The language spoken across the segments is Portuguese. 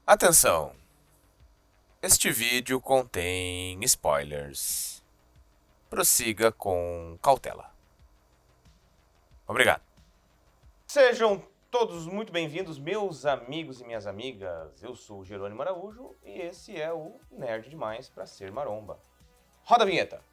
Atenção! Este vídeo contém spoilers. Prossiga com cautela. Obrigado. Sejam todos muito bem-vindos, meus amigos e minhas amigas. Eu sou o Jerônimo Araújo e esse é o Nerd Demais pra Ser Maromba. Roda a vinheta!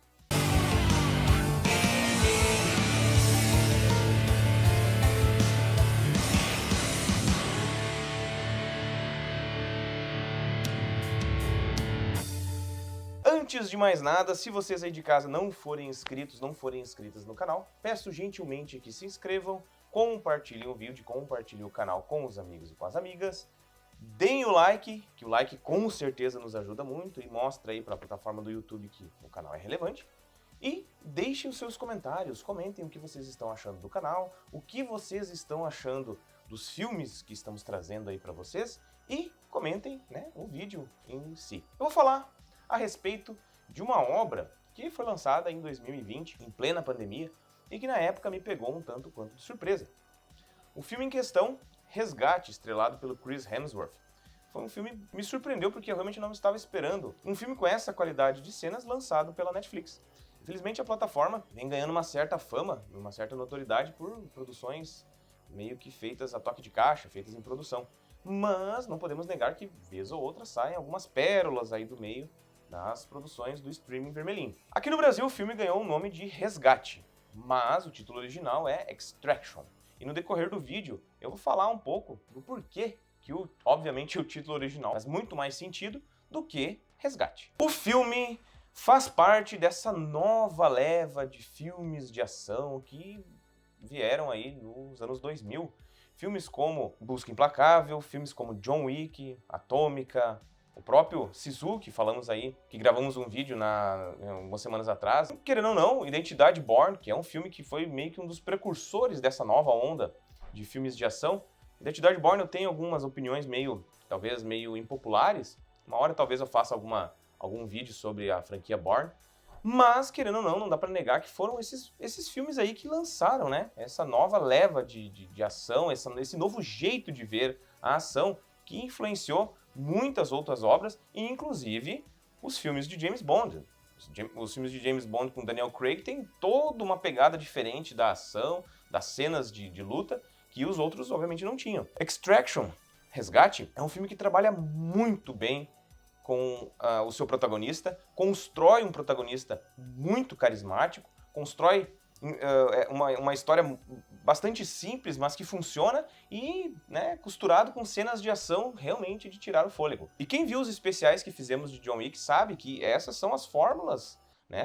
Antes de mais nada, se vocês aí de casa não forem inscritos, não forem inscritas no canal, peço gentilmente que se inscrevam, compartilhem o vídeo, compartilhem o canal com os amigos e com as amigas, deem o like, que o like com certeza nos ajuda muito e mostra aí para a plataforma do YouTube que o canal é relevante. E deixem os seus comentários, comentem o que vocês estão achando do canal, o que vocês estão achando dos filmes que estamos trazendo aí para vocês e comentem, né, o vídeo em si. Eu vou falar a respeito de uma obra que foi lançada em 2020, em plena pandemia, e que na época me pegou um tanto quanto de surpresa. O filme em questão, Resgate, estrelado pelo Chris Hemsworth. Foi um filme que me surpreendeu porque eu realmente não estava esperando um filme com essa qualidade de cenas lançado pela Netflix. Infelizmente a plataforma vem ganhando uma certa fama, uma certa notoriedade por produções meio que feitas a toque de caixa, feitas em produção. Mas não podemos negar que, vez ou outra, saem algumas pérolas aí do meio nas produções do streaming vermelhinho. Aqui no Brasil o filme ganhou o nome de Resgate, mas o título original é Extraction. E no decorrer do vídeo eu vou falar um pouco do porquê que, obviamente, o título original faz muito mais sentido do que Resgate. O filme faz parte dessa nova leva de filmes de ação que vieram aí nos anos 2000. Filmes como Busca Implacável, filmes como John Wick, Atômica, o próprio Sisu, que falamos aí, que gravamos um vídeo algumas semanas atrás. Querendo ou não, Identidade Bourne, que é um filme que foi meio que um dos precursores dessa nova onda de filmes de ação. Identidade Bourne eu tenho algumas opiniões talvez meio impopulares. Uma hora talvez eu faça algum vídeo sobre a franquia Bourne. Mas, querendo ou não dá pra negar que foram esses filmes aí que lançaram, né? Essa nova leva de ação, esse novo jeito de ver a ação que influenciou muitas outras obras, e inclusive os filmes de James Bond. Os filmes de James Bond com Daniel Craig têm toda uma pegada diferente da ação, das cenas de luta, que os outros obviamente não tinham. Extraction, Resgate, é um filme que trabalha muito bem com o seu protagonista, constrói um protagonista muito carismático, constrói uma história bastante simples, mas que funciona e, né, costurado com cenas de ação realmente de tirar o fôlego. E quem viu os especiais que fizemos de John Wick sabe que essas são as fórmulas, né,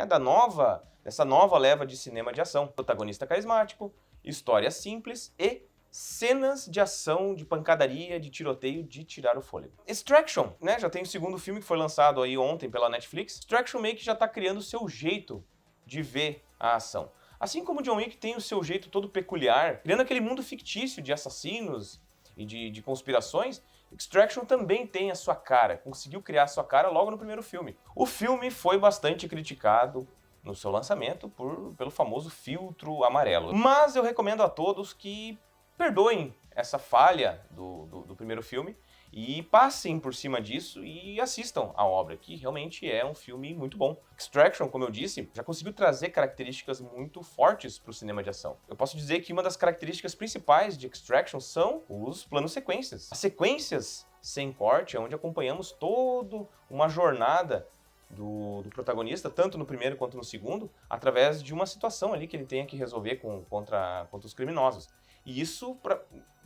dessa nova leva de cinema de ação. Protagonista carismático, história simples e cenas de ação, de pancadaria, de tiroteio, de tirar o fôlego. Extraction, né, já tem o segundo filme que foi lançado aí ontem pela Netflix. Extraction meio que já tá criando o seu jeito de ver a ação. Assim como John Wick tem o seu jeito todo peculiar, criando aquele mundo fictício de assassinos e de conspirações, Extraction também tem a sua cara, conseguiu criar a sua cara logo no primeiro filme. O filme foi bastante criticado no seu lançamento pelo famoso filtro amarelo. Mas eu recomendo a todos que perdoem essa falha do primeiro filme e passem por cima disso e assistam a obra, que realmente é um filme muito bom. Extraction, como eu disse, já conseguiu trazer características muito fortes para o cinema de ação. Eu posso dizer que uma das características principais de Extraction são os planos sequências. As sequências sem corte, onde acompanhamos toda uma jornada do protagonista, tanto no primeiro quanto no segundo, através de uma situação ali que ele tenha que resolver contra os criminosos. E isso,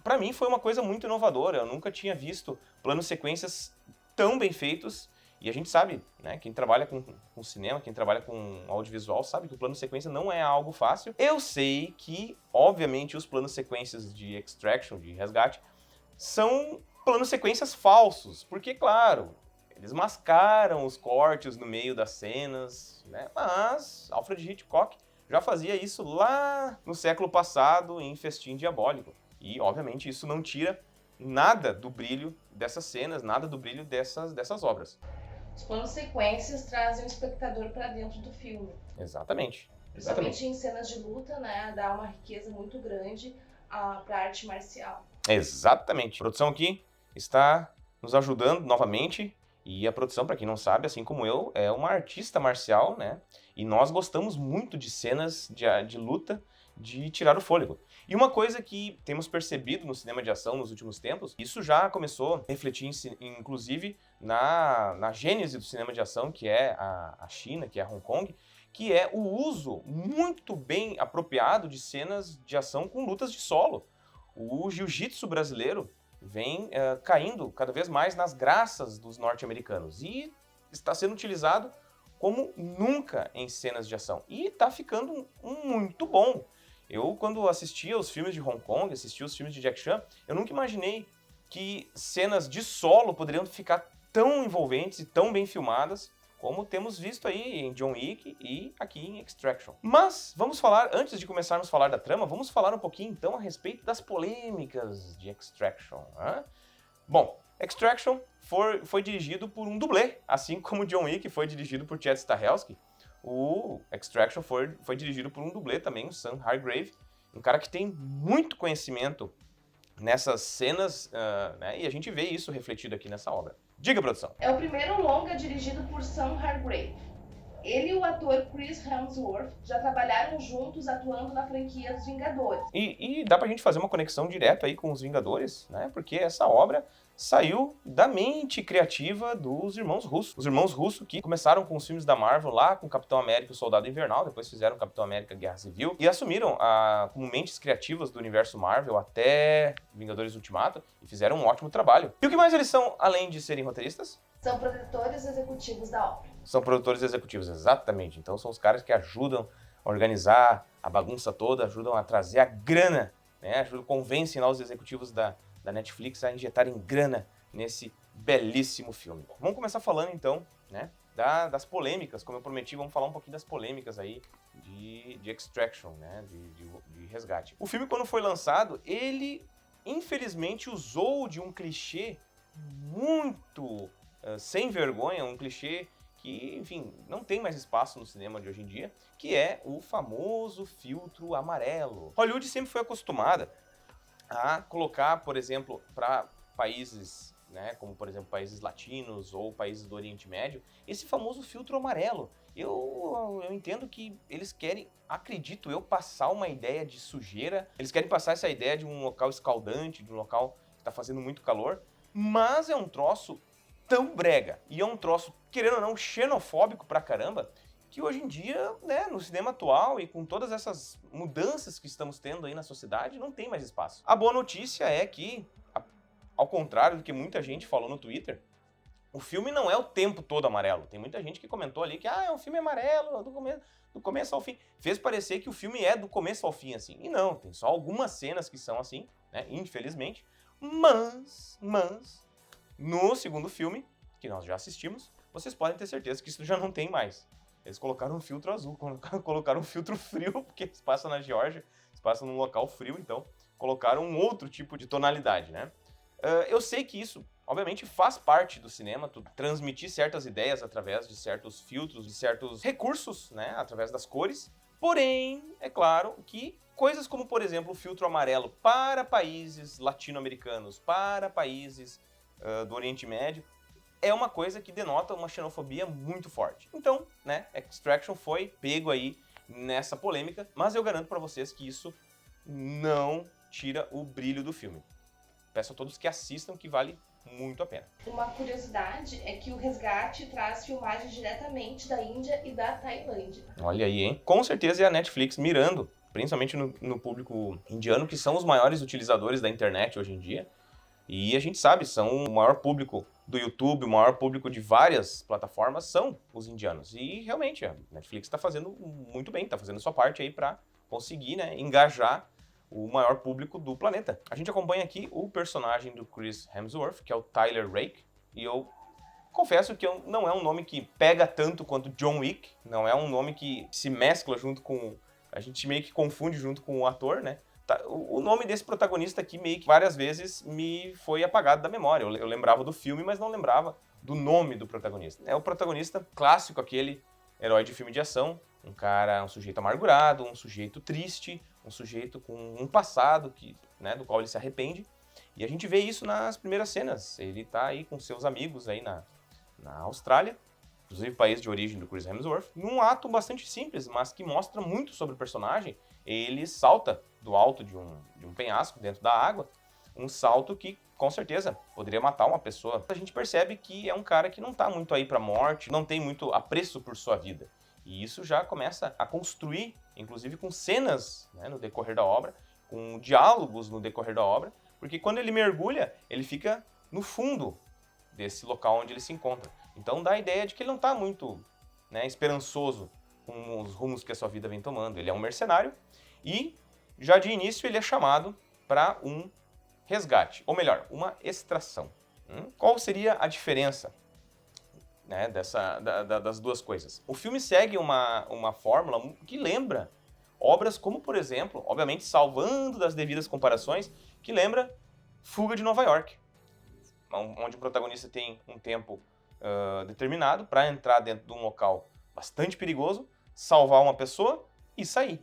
pra mim, foi uma coisa muito inovadora. Eu nunca tinha visto planos sequências tão bem feitos. E a gente sabe, né, quem trabalha com cinema, quem trabalha com audiovisual, sabe que o plano sequência não é algo fácil. Eu sei que, obviamente, os planos sequências de Extraction, de Resgate, são planos sequências falsos. Porque, claro, eles mascaram os cortes no meio das cenas, né? Mas Alfred Hitchcock já fazia isso lá no século passado em Festim Diabólico. E, obviamente, isso não tira nada do brilho dessas cenas, nada do brilho dessas obras. Os planos sequências trazem o espectador para dentro do filme. Exatamente. Principalmente em cenas de luta, né? Dá uma riqueza muito grande para a arte marcial. Exatamente. A produção aqui está nos ajudando novamente. E a produção, para quem não sabe, assim como eu, é uma artista marcial, né? E nós gostamos muito de cenas de luta, de tirar o fôlego. E uma coisa que temos percebido no cinema de ação nos últimos tempos, isso já começou a refletir, inclusive, na gênese do cinema de ação, que é a China, que é Hong Kong, que é o uso muito bem apropriado de cenas de ação com lutas de solo. O jiu-jitsu brasileiro vem caindo cada vez mais nas graças dos norte-americanos e está sendo utilizado como nunca em cenas de ação. E está ficando muito bom. Eu, quando assistia os filmes de Hong Kong, assistia os filmes de Jack Chan, eu nunca imaginei que cenas de solo poderiam ficar tão envolventes e tão bem filmadas como temos visto aí em John Wick e aqui em Extraction. Mas vamos falar, antes de começarmos a falar da trama, vamos falar um pouquinho então a respeito das polêmicas de Extraction. Né? Bom, Extraction foi dirigido por um dublê, assim como John Wick foi dirigido por Chad Stahelski. O Extraction foi dirigido por um dublê também, o Sam Hargrave, um cara que tem muito conhecimento nessas cenas, né, e a gente vê isso refletido aqui nessa obra. Diga, produção. É o primeiro longa dirigido por Sam Hargrave. Ele e o ator Chris Hemsworth já trabalharam juntos atuando na franquia dos Vingadores. E dá pra gente fazer uma conexão direta aí com os Vingadores, né? Porque essa obra saiu da mente criativa dos irmãos Russo. Os irmãos Russo que começaram com os filmes da Marvel lá com Capitão América e o Soldado Invernal, depois fizeram Capitão América Guerra Civil e assumiram como mentes criativas do universo Marvel até Vingadores Ultimato e fizeram um ótimo trabalho. E o que mais eles são, além de serem roteiristas? São produtores executivos da obra. São produtores executivos, exatamente. Então são os caras que ajudam a organizar a bagunça toda, ajudam a trazer a grana, né? Convencem lá os executivos da Netflix a injetarem grana nesse belíssimo filme. Vamos começar falando então, né, das polêmicas. Como eu prometi, vamos falar um pouquinho das polêmicas aí de Extraction, né, de resgate. O filme, quando foi lançado, ele infelizmente usou de um clichê muito sem vergonha, um clichê que, enfim, não tem mais espaço no cinema de hoje em dia, que é o famoso filtro amarelo. Hollywood sempre foi acostumada a colocar, por exemplo, para países, né, como por exemplo países latinos ou países do Oriente Médio, esse famoso filtro amarelo. Eu entendo que eles querem, acredito eu, passar uma ideia de sujeira, eles querem passar essa ideia de um local escaldante, de um local que está fazendo muito calor, mas é um troço tão brega e é um troço, querendo ou não, xenofóbico pra caramba, que hoje em dia, né, no cinema atual e com todas essas mudanças que estamos tendo aí na sociedade, não tem mais espaço. A boa notícia é que, ao contrário do que muita gente falou no Twitter, o filme não é o tempo todo amarelo. Tem muita gente que comentou ali que é um filme amarelo do começo ao fim. Fez parecer que o filme é do começo ao fim, assim. E não, tem só algumas cenas que são assim, né, infelizmente. Mas, no segundo filme, que nós já assistimos, vocês podem ter certeza que isso já não tem mais. Eles colocaram um filtro azul, colocaram um filtro frio, porque se passa na Geórgia, se passa num local frio, então colocaram um outro tipo de tonalidade, né? Eu sei que isso, obviamente, faz parte do cinema, tu transmitir certas ideias através de certos filtros, de certos recursos, né, através das cores. Porém, é claro que coisas como, por exemplo, o filtro amarelo para países latino-americanos, para países do Oriente Médio, é uma coisa que denota uma xenofobia muito forte. Então, né, Extraction foi pego aí nessa polêmica, mas eu garanto pra vocês que isso não tira o brilho do filme. Peço a todos que assistam, que vale muito a pena. Uma curiosidade é que o Resgate traz filmagens diretamente da Índia e da Tailândia. Olha aí, hein? Com certeza é a Netflix mirando, principalmente no público indiano, que são os maiores utilizadores da internet hoje em dia. E a gente sabe, são o maior público do YouTube, o maior público de várias plataformas são os indianos. E realmente, a Netflix está fazendo muito bem, está fazendo sua parte aí para conseguir, né, engajar o maior público do planeta. A gente acompanha aqui o personagem do Chris Hemsworth, que é o Tyler Rake, e eu confesso que não é um nome que pega tanto quanto John Wick, não é um nome que se mescla junto com... A gente meio que confunde junto com o ator, né? O nome desse protagonista aqui meio que várias vezes me foi apagado da memória. Eu lembrava do filme, mas não lembrava do nome do protagonista. É o protagonista clássico, aquele herói de filme de ação, um sujeito amargurado, um sujeito triste, um sujeito com um passado do qual ele se arrepende. E a gente vê isso nas primeiras cenas. Ele tá aí com seus amigos aí na Austrália, inclusive país de origem do Chris Hemsworth, num ato bastante simples, mas que mostra muito sobre o personagem. Ele salta do alto de um penhasco dentro da água, um salto que, com certeza, poderia matar uma pessoa. A gente percebe que é um cara que não tá muito aí pra morte, não tem muito apreço por sua vida. E isso já começa a construir, inclusive com cenas, né, no decorrer da obra, com diálogos no decorrer da obra, porque quando ele mergulha, ele fica no fundo desse local onde ele se encontra. Então dá a ideia de que ele não está muito, né, esperançoso com os rumos que a sua vida vem tomando. Ele é um mercenário e já de início ele é chamado para um resgate, ou melhor, uma extração. Qual seria a diferença, né, das duas coisas? O filme segue uma fórmula que lembra obras como, por exemplo, obviamente salvando das devidas comparações, que lembra Fuga de Nova York, onde o protagonista tem um tempo determinado para entrar dentro de um local bastante perigoso, salvar uma pessoa e sair.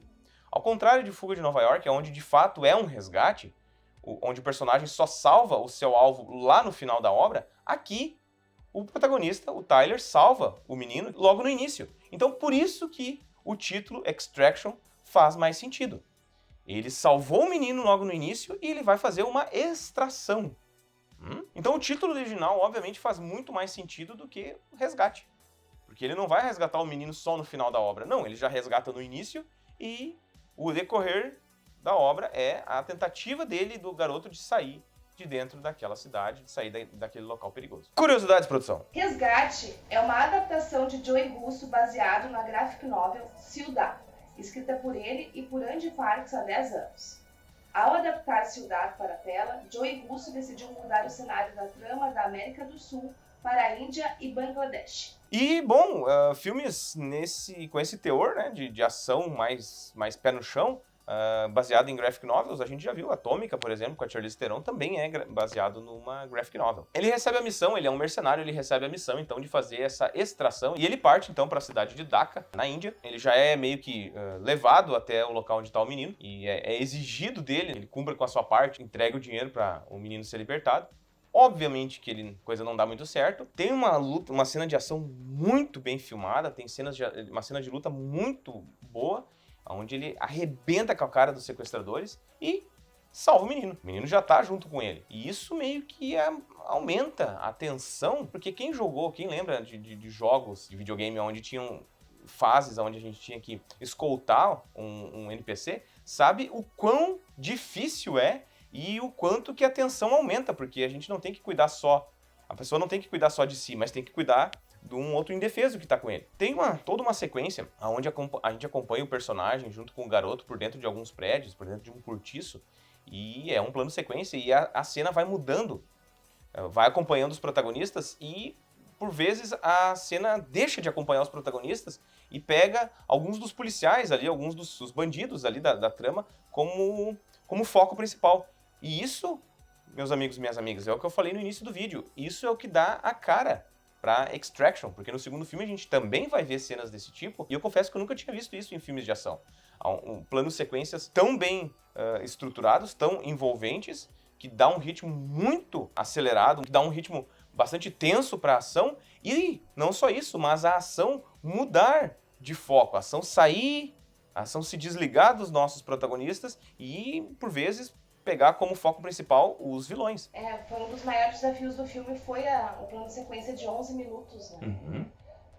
Ao contrário de Fuga de Nova York, onde de fato é um resgate, onde o personagem só salva o seu alvo lá no final da obra, aqui o protagonista, o Tyler, salva o menino logo no início. Então por isso que o título Extraction faz mais sentido. Ele salvou o menino logo no início e ele vai fazer uma extração. Então o título original, obviamente, faz muito mais sentido do que o resgate. Porque ele não vai resgatar o menino só no final da obra. Não, ele já resgata no início e o decorrer da obra é a tentativa dele, do garoto, de sair de dentro daquela cidade, de sair daquele local perigoso. Curiosidades, produção. Resgate é uma adaptação de Joey Russo baseado na graphic novel Ciudad, escrita por ele e por Andy Parks há 10 anos. Ao adaptar Ciudad para a tela, Joey Russo decidiu mudar o cenário da trama da América do Sul para a Índia e Bangladesh. E, bom, filmes com esse teor, né, de ação mais pé no chão, baseado em graphic novels, a gente já viu. Atômica, por exemplo, com a Charlize Theron, também é baseado numa graphic novel. Ele recebe a missão, ele é um mercenário, ele recebe a missão, então, de fazer essa extração. E ele parte, então, para a cidade de Dhaka, na Índia. Ele já é meio que levado até o local onde está o menino, e é exigido dele, ele cumpre com a sua parte, entrega o dinheiro para o menino ser libertado. Obviamente que coisa não dá muito certo. Tem uma cena de ação muito bem filmada, tem uma cena de luta muito boa, onde ele arrebenta com a cara dos sequestradores e salva o menino. O menino já tá junto com ele. E isso meio que aumenta a tensão, porque quem lembra de jogos de videogame onde tinham fases onde a gente tinha que escoltar um NPC, sabe o quão difícil é e o quanto que a tensão aumenta, porque a gente não tem que cuidar a pessoa não tem que cuidar só de si, mas tem que cuidar de um outro indefeso que tá com ele. Tem toda uma sequência onde a gente acompanha o personagem junto com o garoto por dentro de alguns prédios, por dentro de um cortiço, e é um plano sequência, e a cena vai mudando, vai acompanhando os protagonistas, e por vezes a cena deixa de acompanhar os protagonistas e pega alguns dos policiais ali, alguns dos bandidos ali da trama como foco principal. E isso, meus amigos e minhas amigas, é o que eu falei no início do vídeo. Isso é o que dá a cara pra Extraction, porque no segundo filme a gente também vai ver cenas desse tipo, e eu confesso que eu nunca tinha visto isso em filmes de ação. Planos sequências tão bem estruturados, tão envolventes, que dá um ritmo muito acelerado, que dá um ritmo bastante tenso para a ação, e não só isso, mas a ação mudar de foco, a ação se desligar dos nossos protagonistas e, por vezes, pegar como foco principal os vilões. Foi um dos maiores desafios do filme, foi o plano de sequência de 11 minutos, né?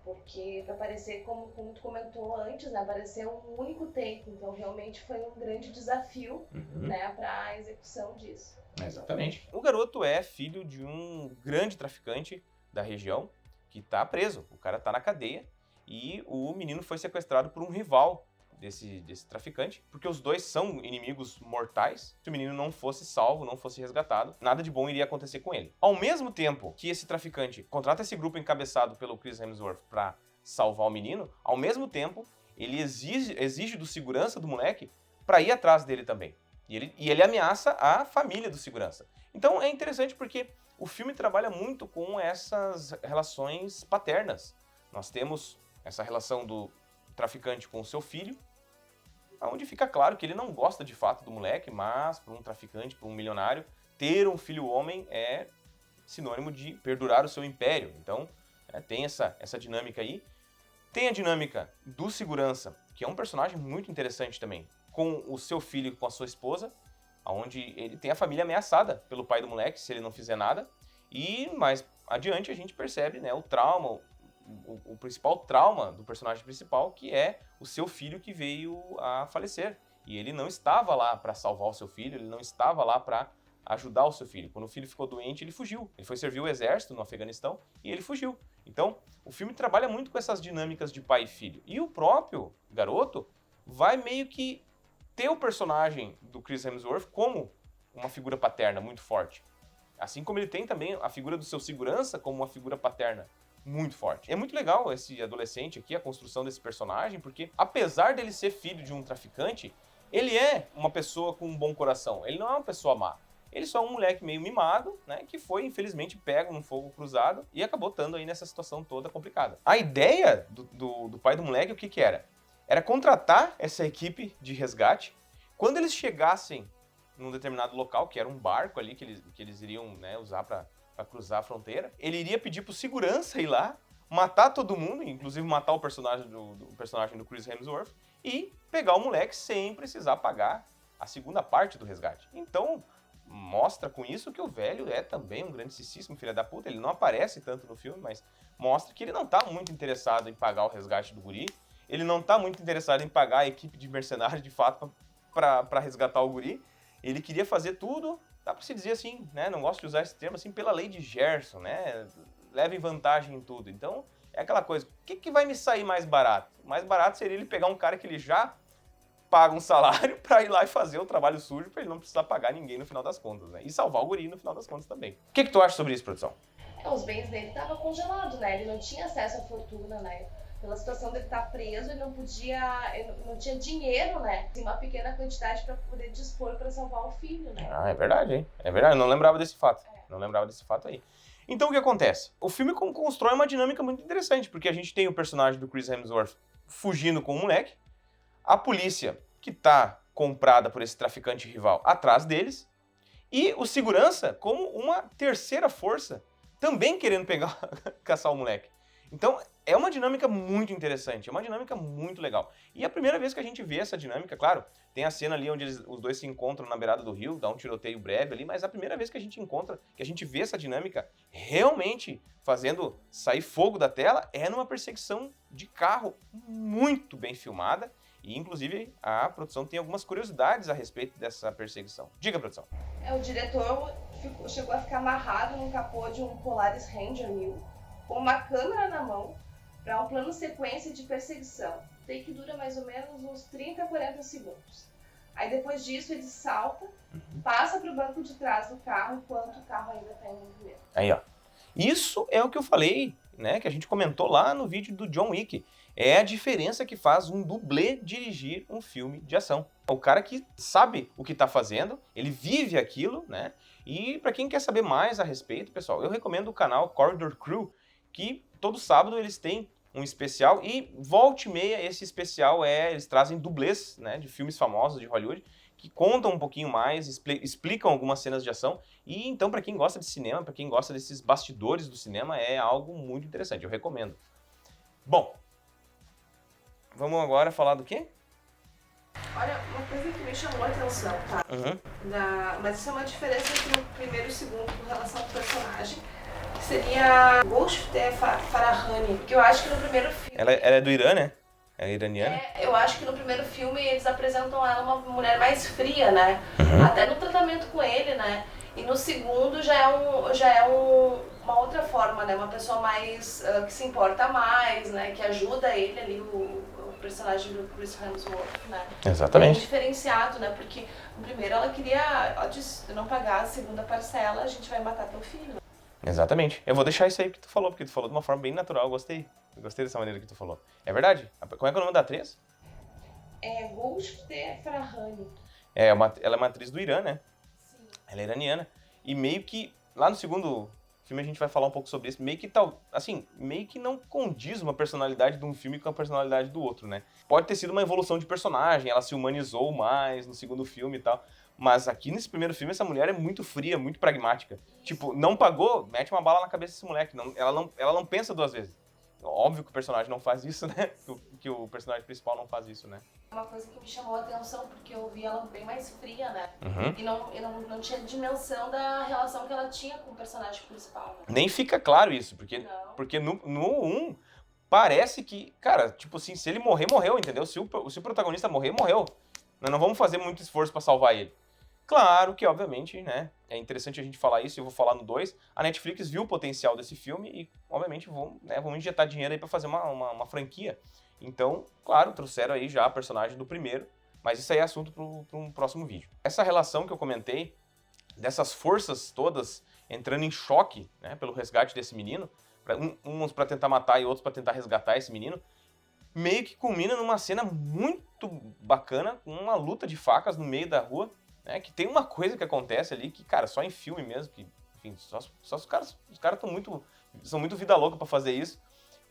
Porque para parecer, como tu comentou antes, né, parecer um único take, então realmente foi um grande desafio, né, para a execução disso. Exatamente. O garoto é filho de um grande traficante da região que está preso. O cara está na cadeia e o menino foi sequestrado por um rival desse traficante, porque os dois são inimigos mortais. Se o menino não fosse salvo, não fosse resgatado, nada de bom iria acontecer com ele. Ao mesmo tempo que esse traficante contrata esse grupo encabeçado pelo Chris Hemsworth para salvar o menino, ao mesmo tempo ele exige do segurança do moleque para ir atrás dele também. E ele ameaça a família do segurança. Então é interessante porque o filme trabalha muito com essas relações paternas. Nós temos essa relação do traficante com o seu filho, onde fica claro que ele não gosta de fato do moleque, mas para um traficante, para um milionário, ter um filho homem é sinônimo de perdurar o seu império. Então, tem essa dinâmica aí. Tem a dinâmica do segurança, que é um personagem muito interessante também, com o seu filho e com a sua esposa, onde ele tem a família ameaçada pelo pai do moleque se ele não fizer nada. E mais adiante a gente percebe, né, o trauma, o principal trauma do personagem principal, que é o seu filho que veio a falecer. E ele não estava lá para salvar o seu filho, ele não estava lá para ajudar o seu filho. Quando o filho ficou doente, ele fugiu. Ele foi servir o exército no Afeganistão e ele fugiu. Então, o filme trabalha muito com essas dinâmicas de pai e filho. E o próprio garoto vai meio que ter o personagem do Chris Hemsworth como uma figura paterna muito forte. Assim como ele tem também a figura do seu segurança como uma figura paterna muito forte. É muito legal esse adolescente aqui, a construção desse personagem, porque apesar dele ser filho de um traficante, ele é uma pessoa com um bom coração. Ele não é uma pessoa má. Ele só é um moleque meio mimado, né, que foi, infelizmente, pego num fogo cruzado e acabou estando aí nessa situação toda complicada. A ideia do pai do moleque, o que era? Era contratar essa equipe de resgate. Quando eles chegassem num determinado local, que era um barco ali que eles iriam, né, usar para cruzar a fronteira, ele iria pedir pro segurança ir lá, matar todo mundo, inclusive matar o personagem do Chris Hemsworth, e pegar o moleque sem precisar pagar a segunda parte do resgate. Então, mostra com isso que o velho é também um grandíssimo filho da puta. Ele não aparece tanto no filme, mas mostra que ele não tá muito interessado em pagar o resgate do guri, ele não tá muito interessado em pagar a equipe de mercenários de fato para resgatar o guri. Ele queria fazer tudo, dá pra se dizer assim, né? Não gosto de usar esse termo, assim, pela lei de Gerson, né? Leve vantagem em tudo. Então, é aquela coisa, o que vai me sair mais barato? Mais barato seria ele pegar um cara que ele já paga um salário pra ir lá e fazer o trabalho sujo pra ele não precisar pagar ninguém no final das contas, né? E salvar o guri no final das contas também. O que tu acha sobre isso, produção? Os bens dele estavam congelados, né? Ele não tinha acesso à fortuna, né? Pela situação dele estar preso, ele não tinha dinheiro, né? Tem uma pequena quantidade para poder dispor para salvar o filho, né? Ah, é verdade, hein? É verdade, eu não lembrava desse fato. Não lembrava desse fato aí. Então o que acontece? O filme constrói uma dinâmica muito interessante, porque a gente tem o personagem do Chris Hemsworth fugindo com o moleque, a polícia que tá comprada por esse traficante rival atrás deles, e o segurança como uma terceira força também querendo caçar o moleque. Então, é uma dinâmica muito interessante, é uma dinâmica muito legal. E a primeira vez que a gente vê essa dinâmica, claro, tem a cena ali onde os dois se encontram na beirada do rio, dá um tiroteio breve ali, mas a primeira vez que a gente vê essa dinâmica realmente fazendo sair fogo da tela, é numa perseguição de carro muito bem filmada, e inclusive a produção tem algumas curiosidades a respeito dessa perseguição. Diga, produção. O diretor chegou a ficar amarrado num capô de um Polaris Ranger 1000, com uma câmera na mão, para um plano sequência de perseguição. Daí que dura mais ou menos uns 30 a 40 segundos. Aí depois disso ele salta, passa para o banco de trás do carro, enquanto o carro ainda está em movimento. Aí, ó. Isso é o que eu falei, né, que a gente comentou lá no vídeo do John Wick. É a diferença que faz um dublê dirigir um filme de ação. O cara que sabe o que está fazendo, ele vive aquilo, né? E para quem quer saber mais a respeito, pessoal, eu recomendo o canal Corridor Crew, que todo sábado eles têm um especial, e volta e meia esse especial eles trazem dublês, né, de filmes famosos de Hollywood, que contam um pouquinho mais, explicam algumas cenas de ação, e então para quem gosta de cinema, para quem gosta desses bastidores do cinema, é algo muito interessante, eu recomendo. Bom, vamos agora falar do quê? Olha, uma coisa que me chamou a atenção, tá? Mas isso é uma diferença entre o primeiro e o segundo com relação ao personagem, que seria Golshifteh Farahani, porque eu acho que no primeiro filme... Ela é do Irã, né? Ela é iraniana? Eu acho que no primeiro filme eles apresentam ela uma mulher mais fria, né? Até no tratamento com ele, né? E no segundo já é uma outra forma, né? Uma pessoa mais que se importa mais, né? Que ajuda ele ali, o personagem do Chris Hemsworth, né? Exatamente. Bem diferenciado, né? Porque no primeiro ela queria, se não pagar a segunda parcela, a gente vai matar teu filho. Exatamente. Eu vou deixar isso aí que tu falou, porque tu falou de uma forma bem natural, eu gostei. Eu gostei dessa maneira que tu falou. É verdade? Como é que é o nome da atriz? É Golshifteh Farahani. Ela é uma atriz do Irã, né? Sim. Ela é iraniana. E meio que, lá no segundo filme a gente vai falar um pouco sobre isso, meio que não condiz uma personalidade de um filme com a personalidade do outro, né? Pode ter sido uma evolução de personagem, ela se humanizou mais no segundo filme e tal, Mas aqui nesse primeiro filme, essa mulher é muito fria, muito pragmática. Tipo, não pagou, mete uma bala na cabeça desse moleque. Ela não pensa duas vezes. Óbvio que o personagem não faz isso, né? Que o personagem principal não faz isso, né? Uma coisa que me chamou a atenção, porque eu vi ela bem mais fria, né? Uhum. E não tinha dimensão da relação que ela tinha com o personagem principal. Né? Nem fica claro isso, porque no 1 parece que, cara, tipo assim, se ele morrer, morreu, entendeu? Se o protagonista morrer, morreu. Nós não vamos fazer muito esforço pra salvar ele. Claro que, obviamente, né, é interessante a gente falar isso, eu vou falar no 2, a Netflix viu o potencial desse filme e, obviamente, vamos injetar dinheiro aí pra fazer uma franquia. Então, claro, trouxeram aí já a personagem do primeiro, mas isso aí é assunto para um próximo vídeo. Essa relação que eu comentei, dessas forças todas entrando em choque, né, pelo resgate desse menino, uns para tentar matar e outros para tentar resgatar esse menino, meio que culmina numa cena muito bacana, com uma luta de facas no meio da rua, né, que tem uma coisa que acontece ali que, cara, só em filme mesmo, que, enfim, só os caras são muito vida louca para fazer isso,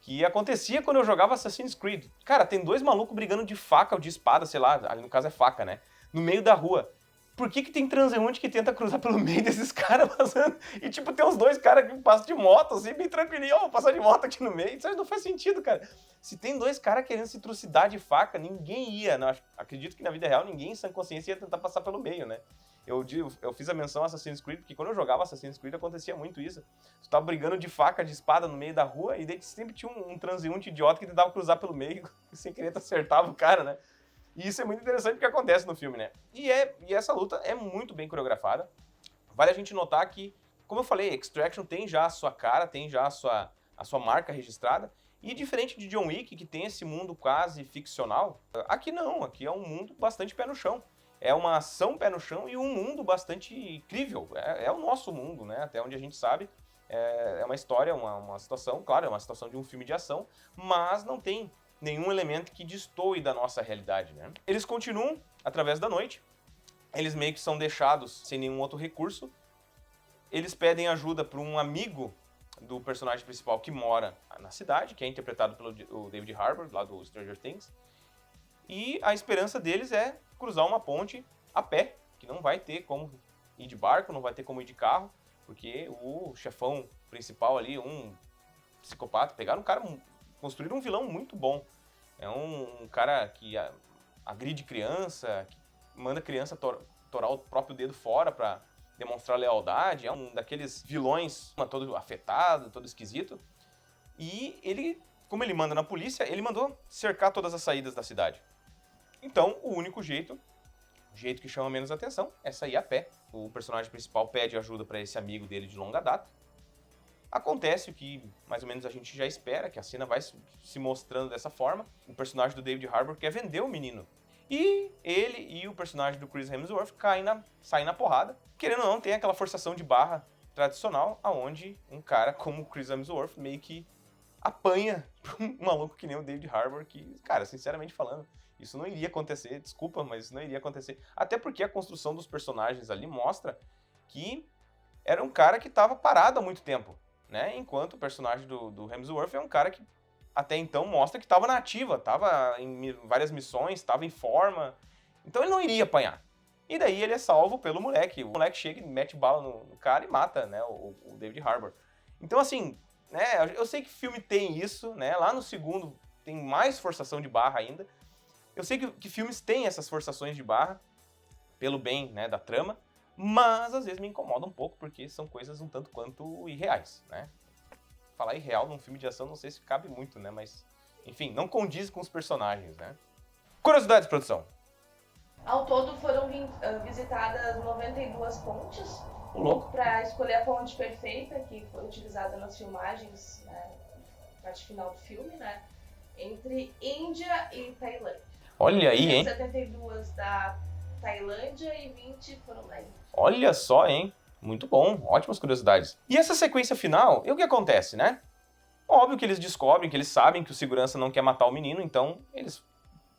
que acontecia quando eu jogava Assassin's Creed. Cara, tem dois malucos brigando de faca ou de espada, sei lá, ali no caso é faca, né, no meio da rua. Por que tem transeunte que tenta cruzar pelo meio desses caras passando? E, tipo, tem uns dois caras que passam de moto, assim, bem tranquilinho. Ó, vou passar de moto aqui no meio. Isso não faz sentido, cara. Se tem dois caras querendo se trucidar de faca, ninguém ia. Não, acredito que na vida real ninguém em sã consciência ia tentar passar pelo meio, né? Eu fiz a menção a Assassin's Creed, porque quando eu jogava Assassin's Creed acontecia muito isso. Tu tava brigando de faca, de espada no meio da rua, e daí sempre tinha um transeunte idiota que tentava cruzar pelo meio, sem querer tu acertava o cara, né? E isso é muito interessante porque acontece no filme, né? E essa luta é muito bem coreografada. Vale a gente notar que, como eu falei, Extraction tem já a sua cara, tem já a sua marca registrada. E diferente de John Wick, que tem esse mundo quase ficcional, aqui não, aqui é um mundo bastante pé no chão. É uma ação pé no chão e um mundo bastante crível. É o nosso mundo, né? Até onde a gente sabe. É uma história, uma situação, claro, é uma situação de um filme de ação, mas não tem nenhum elemento que destoe da nossa realidade, né? Eles continuam através da noite, eles meio que são deixados sem nenhum outro recurso, eles pedem ajuda para um amigo do personagem principal que mora na cidade, que é interpretado pelo David Harbour, lá do Stranger Things, e a esperança deles é cruzar uma ponte a pé, que não vai ter como ir de barco, não vai ter como ir de carro, porque o chefão principal ali, um psicopata, pegaram um cara... Construíram um vilão muito bom. É um cara que agride criança, que manda criança torar o próprio dedo fora pra demonstrar lealdade. É um daqueles vilões todo afetado, todo esquisito. E ele, como ele manda na polícia, ele mandou cercar todas as saídas da cidade. Então, o único jeito, o jeito que chama menos atenção, é sair a pé. O personagem principal pede ajuda pra esse amigo dele de longa data. Acontece o que mais ou menos a gente já espera, que a cena vai se mostrando dessa forma. O personagem do David Harbour quer vender o menino. E ele e o personagem do Chris Hemsworth saem na porrada. Querendo ou não, tem aquela forçação de barra tradicional, aonde um cara como o Chris Hemsworth meio que apanha um maluco que nem o David Harbour, que, cara, sinceramente falando, isso não iria acontecer. Desculpa, mas isso não iria acontecer. Até porque a construção dos personagens ali mostra que era um cara que estava parado há muito tempo. Né? Enquanto o personagem do Hemsworth é um cara que até então mostra que estava na ativa, estava em várias missões, estava em forma, então ele não iria apanhar. E daí ele é salvo pelo moleque, o moleque chega e mete bala no cara e mata, né, o David Harbour. Então assim, né, eu sei que filme tem isso, né, lá no segundo tem mais forçação de barra ainda, eu sei que filmes têm essas forçações de barra, pelo bem, né, da trama, mas às vezes me incomoda um pouco, porque são coisas um tanto quanto irreais, né? Falar irreal num filme de ação não sei se cabe muito, né? Mas, enfim, não condiz com os personagens, né? Curiosidades, produção. Ao todo foram visitadas 92 pontes. Louco. Para escolher a ponte perfeita, que foi utilizada nas filmagens, né, na parte final do filme, né? Entre Índia e Tailândia. Olha aí, hein? 72 da Tailândia e 20 foram da Índia. Olha só, hein? Muito bom, ótimas curiosidades. E essa sequência final, e o que acontece, né? Óbvio que eles descobrem, que eles sabem que o segurança não quer matar o menino, então eles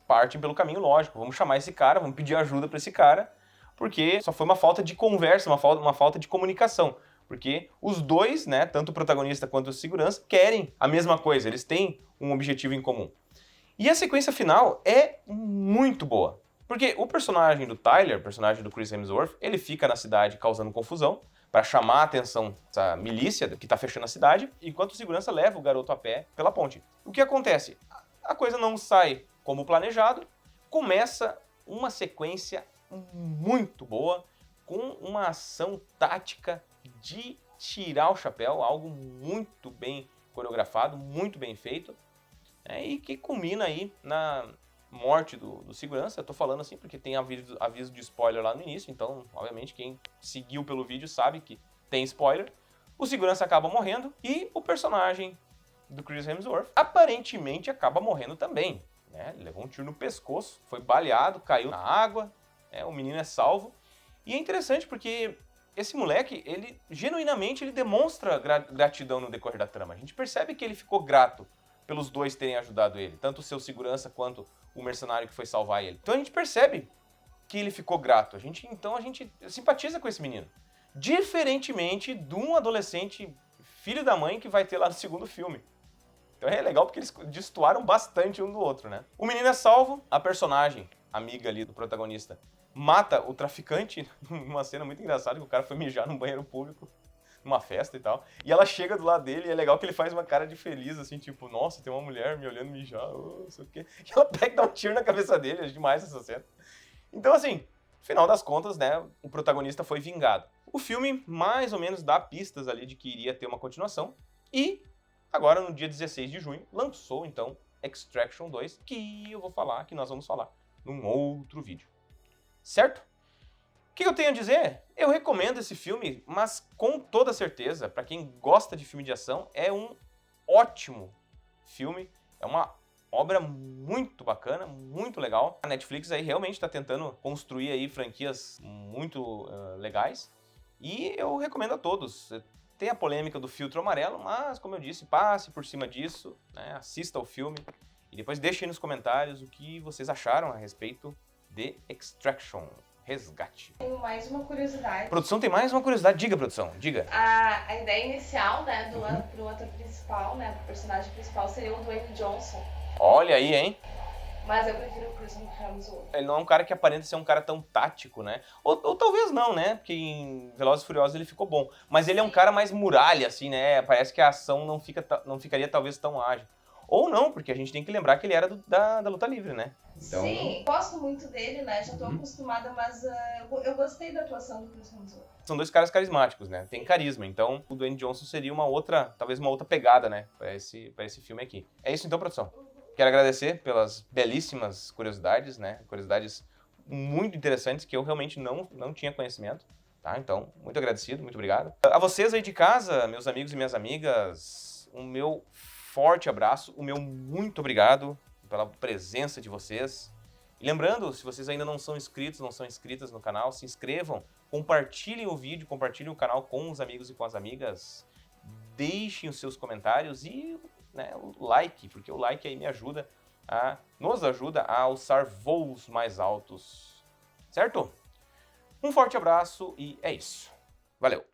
partem pelo caminho lógico. Vamos chamar esse cara, vamos pedir ajuda pra esse cara, porque só foi uma falta de conversa, uma falta de comunicação. Porque os dois, né, tanto o protagonista quanto o segurança, querem a mesma coisa, eles têm um objetivo em comum. E a sequência final é muito boa. Porque o personagem do Tyler, o personagem do Chris Hemsworth, ele fica na cidade causando confusão para chamar a atenção dessa milícia que tá fechando a cidade, enquanto o segurança leva o garoto a pé pela ponte. O que acontece? A coisa não sai como planejado, começa uma sequência muito boa, com uma ação tática de tirar o chapéu, algo muito bem coreografado, muito bem feito, e que culmina aí na morte do segurança. Eu tô falando assim porque tem aviso de spoiler lá no início, então, obviamente, quem seguiu pelo vídeo sabe que tem spoiler. O segurança acaba morrendo e o personagem do Chris Hemsworth aparentemente acaba morrendo também, né? Ele levou um tiro no pescoço, foi baleado, caiu na água, o menino é salvo. E é interessante porque esse moleque, ele genuinamente ele demonstra gratidão no decorrer da trama. A gente percebe que ele ficou grato pelos dois terem ajudado ele, tanto o seu segurança quanto o mercenário que foi salvar ele. Então a gente percebe que ele ficou grato. Então a gente simpatiza com esse menino. Diferentemente de um adolescente filho da mãe que vai ter lá no segundo filme. Então é legal porque eles destoaram bastante um do outro, né? O menino é salvo, a personagem, amiga ali do protagonista, mata o traficante numa cena muito engraçada, que o cara foi mijar num banheiro público, numa festa e tal. E ela chega do lado dele e é legal que ele faz uma cara de feliz, assim, tipo, nossa, tem uma mulher me olhando mijar, não sei o quê. E ela pega e dá um tiro na cabeça dele, é demais essa cena. Então, assim, no final das contas, né, o protagonista foi vingado. O filme mais ou menos dá pistas ali de que iria ter uma continuação. E agora, no dia 16 de junho, lançou, então, Extraction 2, que eu vou falar, que nós vamos falar num outro vídeo. Certo? O que eu tenho a dizer? Eu recomendo esse filme, mas com toda certeza, para quem gosta de filme de ação, é um ótimo filme, é uma obra muito bacana, muito legal. A Netflix aí realmente está tentando construir aí franquias muito legais, e eu recomendo a todos. Tem a polêmica do filtro amarelo, mas, como eu disse, passe por cima disso, né? Assista ao filme e depois deixem nos comentários o que vocês acharam a respeito de Extraction, Resgate. Tenho mais uma curiosidade. Produção tem mais uma curiosidade. Diga, produção, diga. A ideia inicial, né, pro ator principal, né, pro personagem principal, seria o Dwayne Johnson. Olha aí, hein? Mas eu prefiro o Chris Hemsworth. Ele não é um cara que aparenta ser um cara tão tático, né? Ou talvez não, né? Porque em Velozes e Furiosos ele ficou bom. Mas ele é um cara mais muralha, assim, né? Parece que a ação não ficaria talvez tão ágil. Ou não, porque a gente tem que lembrar que ele era da luta livre, né? Então... Sim, gosto muito dele, né? Já tô acostumada, mas eu gostei da atuação do Chris Hemsworth. São dois caras carismáticos, né? Tem carisma. Então, o Dwayne Johnson seria talvez uma outra pegada, né? Pra esse filme aqui. É isso então, produção. Quero agradecer pelas belíssimas curiosidades, né? Curiosidades muito interessantes que eu realmente não tinha conhecimento, tá? Então, muito agradecido, muito obrigado. A vocês aí de casa, meus amigos e minhas amigas, o meu forte abraço, o meu muito obrigado pela presença de vocês. E lembrando, se vocês ainda não são inscritos, não são inscritas no canal, se inscrevam, compartilhem o vídeo, compartilhem o canal com os amigos e com as amigas, deixem os seus comentários e o like, porque o like aí nos ajuda a alçar voos mais altos, certo? Um forte abraço e é isso. Valeu!